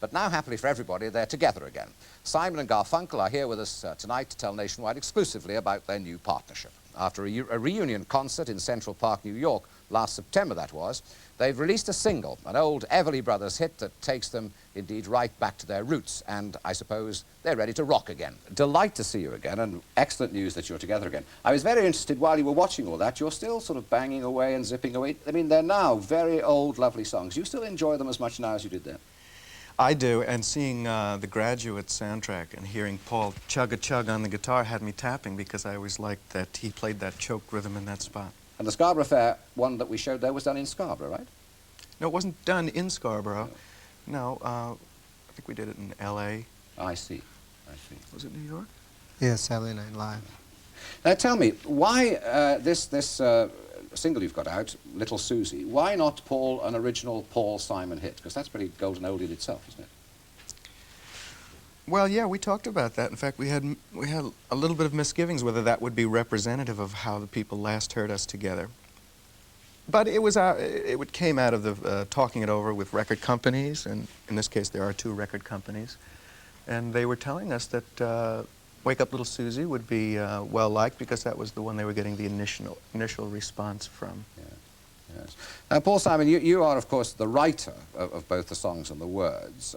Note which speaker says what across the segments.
Speaker 1: But now, happily for everybody, they're together again. Simon and Garfunkel are here with us tonight to tell Nationwide exclusively about their new partnership. After a reunion concert in Central Park, New York, last September that was, they've released a single, an old Everly Brothers hit that takes them indeed right back to their roots, and I suppose they're ready to rock again. Delight to see you again, and excellent news that you're together again. I was very interested while you were watching all that, you're still sort of banging away and zipping away. I mean, they're now very old, lovely songs. You still enjoy them as much now as you did then?
Speaker 2: I do, and seeing the Graduate soundtrack and hearing Paul chug-a-chug on the guitar had me tapping, because I always liked that he played that choke rhythm in that spot.
Speaker 1: And the Scarborough Fair one that we showed there was done in Scarborough, right?
Speaker 2: No, it wasn't done in Scarborough. No, I think we did it in L.A.
Speaker 1: I see, I see.
Speaker 2: Was it New York?
Speaker 3: Yeah, Saturday Night Live.
Speaker 1: Now tell me, why this single you've got out, Little Susie, why not Paul, an original Paul Simon hit? Because that's pretty golden oldie in itself, isn't it?
Speaker 2: Well, yeah, we talked about that. In fact, we had a little bit of misgivings whether that would be representative of how the people last heard us together. But it came out of the talking it over with record companies, and in this case there are 2 record companies, and they were telling us that Wake Up Little Susie would be well liked, because that was the one they were getting the initial response from.
Speaker 1: Yeah. Yes. Now, Paul Simon, you are of course the writer of both the songs and the words.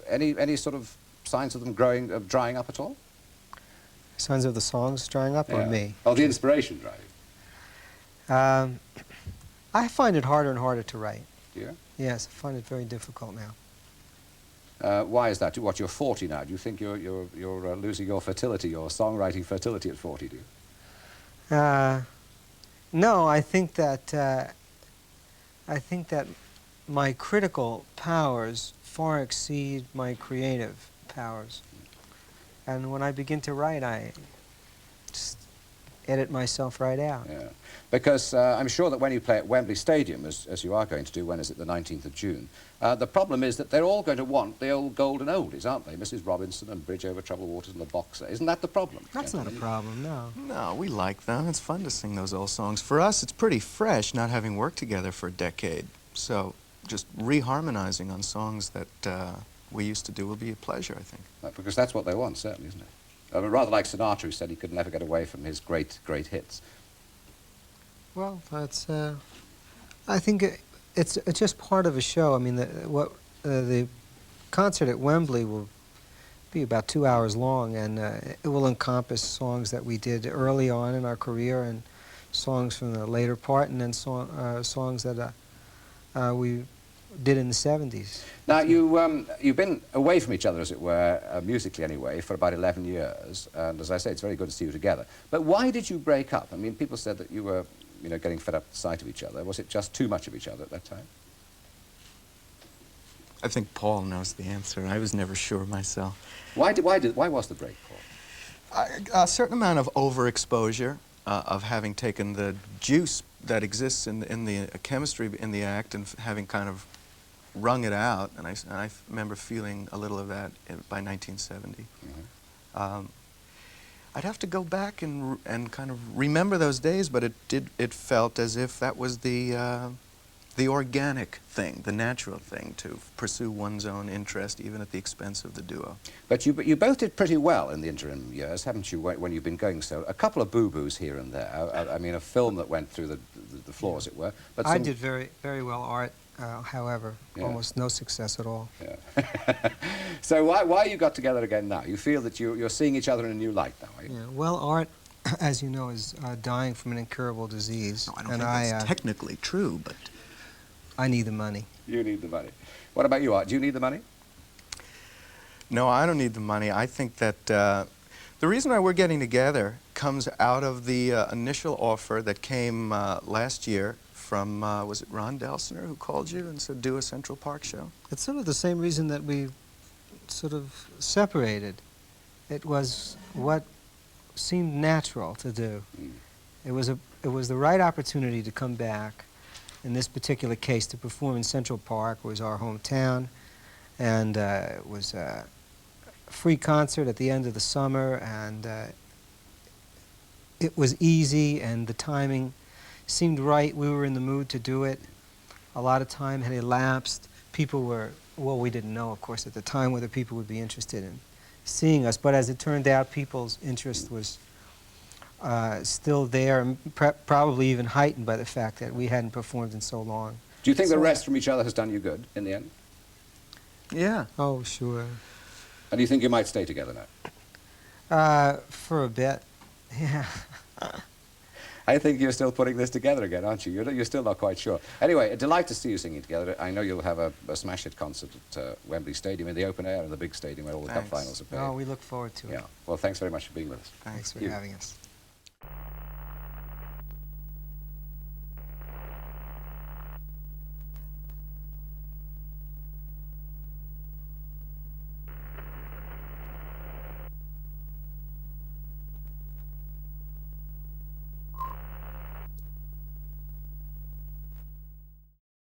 Speaker 1: Any sort of signs of them drying up at all?
Speaker 3: Signs of the songs drying up, or me?
Speaker 1: Oh, the inspiration drying.
Speaker 3: I find it harder and harder to write.
Speaker 1: Do you?
Speaker 3: Yes, I find it very difficult now.
Speaker 1: Why is that? What, you're 40 now? Do you think you're losing your fertility, your songwriting fertility at 40? Do you?
Speaker 3: No, I think that my critical powers far exceed my creative powers, and when I begin to write, I just edit myself right out.
Speaker 1: Yeah, because I'm sure that when you play at Wembley Stadium, as you are going to do, when is it, the 19th of June, the problem is that they're all going to want the old golden oldies, aren't they? Mrs. Robinson and Bridge Over Troubled Waters and The Boxer. Isn't that the problem?
Speaker 3: That's not a problem, no.
Speaker 2: No, we like them. It's fun to sing those old songs. For us, it's pretty fresh, not having worked together for a decade. So just reharmonizing on songs that we used to do will be a pleasure, I think.
Speaker 1: Because that's what they want, certainly, isn't it? Rather like Sinatra, who said he could never get away from his great hits.
Speaker 3: Well, that's. I think it's just part of a show. I mean, the concert at Wembley will be about 2 hours long, and it will encompass songs that we did early on in our career, and songs from the later part, and then songs that we did in the 70s.
Speaker 1: Now, you've been away from each other, as it were, musically anyway, for about 11 years, and as I say, it's very good to see you together. But why did you break up? I mean, people said that you were, getting fed up with the sight of each other. Was it just too much of each other at that time?
Speaker 2: I think Paul knows the answer. I was never sure myself.
Speaker 1: Why was the break, Paul?
Speaker 2: A certain amount of overexposure, of having taken the juice that exists in the chemistry in the act and having kind of wrung it out, and I remember feeling a little of that by 1970. Mm-hmm. I'd have to go back and kind of remember those days, but it felt as if that was the organic thing, the natural thing, to pursue one's own interest even at the expense of the duo.
Speaker 1: But you both did pretty well in the interim years, haven't you, when you've been going so? A couple of boo-boos here and there. I mean, a film that went through the floor, as it were. But
Speaker 3: I did very, very well, Art. However,
Speaker 1: yeah.
Speaker 3: Almost no success at all.
Speaker 1: Yeah. So why you got together again now? You feel that you're seeing each other in a new light now, are you?
Speaker 3: Yeah. Well, Art, as you know, is dying from an incurable disease.
Speaker 2: No, I don't think that's technically true, but...
Speaker 3: I need the money.
Speaker 1: You need the money. What about you, Art? Do you need the money?
Speaker 2: No, I don't need the money. I think that the reason why we're getting together comes out of the initial offer that came last year from, was it Ron Delsener who called you and said, do a Central Park show?
Speaker 3: It's sort of the same reason that we sort of separated. It was what seemed natural to do. Mm. It was the right opportunity to come back. In this particular case, to perform in Central Park was our hometown, and it was a free concert at the end of the summer, and it was easy, and the timing seemed right. We were in the mood to do it. A lot of time had elapsed. People were well, we didn't know, of course, at the time whether people would be interested in seeing us. But as it turned out, people's interest was still there, and probably even heightened by the fact that we hadn't performed in so long.
Speaker 1: Do you think the rest from each other has done you good in the end?
Speaker 2: Yeah.
Speaker 3: Oh, sure.
Speaker 1: And do you think you might stay together now?
Speaker 3: For a bit, yeah.
Speaker 1: I think you're still putting this together again, aren't you? You're still not quite sure. Anyway, a delight to see you singing together. I know you'll have a smash hit concert at Wembley Stadium in the open air, in the big stadium where all the cup
Speaker 2: Thanks.
Speaker 1: finals are played.
Speaker 3: Oh, we look forward to it.
Speaker 1: Yeah. Well, thanks very much for being with us.
Speaker 3: Thanks for
Speaker 1: You.
Speaker 3: having us.